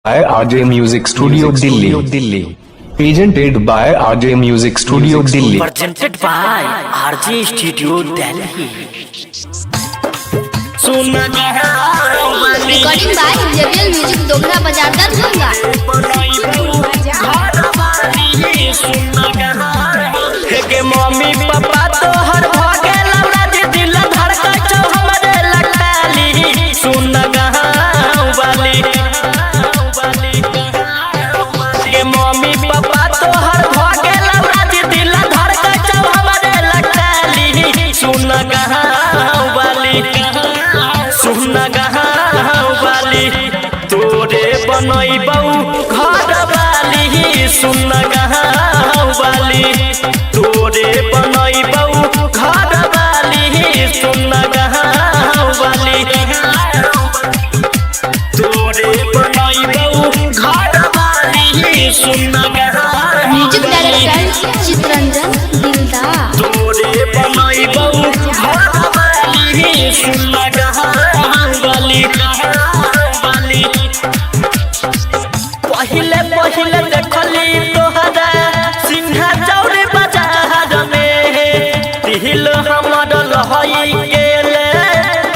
RJ Music Studio Delhi. Presented by RJ Music Studio Delhi. Presented by RJ Studio Delhi. Recording by JBL music Dogra बाजार दरभंगा। के mummy papa तो हर भागे लौड़ा जे दिल धड़का छो हमरे लटाली सुन गाँव वाली के मम्मी पापा तो हर भागे लौड़ा जे दिल धड़का छो हमरे लटाली सुन गाँव वाली तोरे बनैबौ घर वाली सुन गाँव वाली तोरे बनैबौ घर वाली सुन गाँव वाली तोरे बनैबौ घर वाली सुन गाँव म्यूजिक डायरेक्टर चित्रंजन दिलदार। तोरे बनैबौ घर वाली सुन गाँव वाली पहिले पहिले देखली तोहरा सिंहा चौरी बाजार में दिल हमर लहई गेले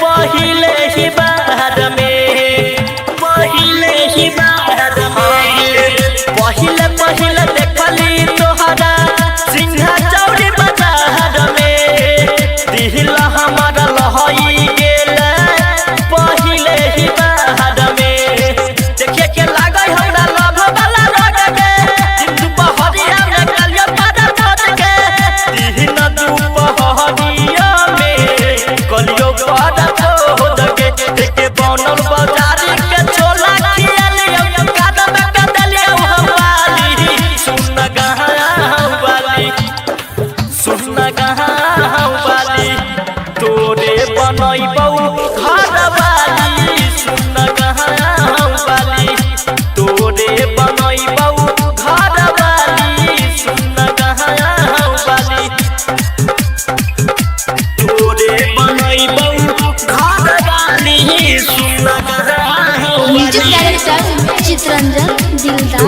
पहिले ही बार में पहिले पहिले देखली तोहरा सिंहा चौरी बाजार में दिल हमर लहई गेले पहिले ही बार में देखिए के लागै हमरा लभ वाला रग के दुपहरिया में कलिया पादा फट के दिन दुपहरिया में कलियो पादा खोद के देखे बनल बाजारी के छोला खियालियो कादम कदलियो हम वाली सुन गाँव वाली तोरे बनैबौ घर वाली सुन गाँव वाली तोरे बनैबौ घर वाली सुन गाँव वाली तोरे बनैबौ घर वाली सुन गाँव म्यूजिक डायरेक्टर चित्रंजन दिलदार।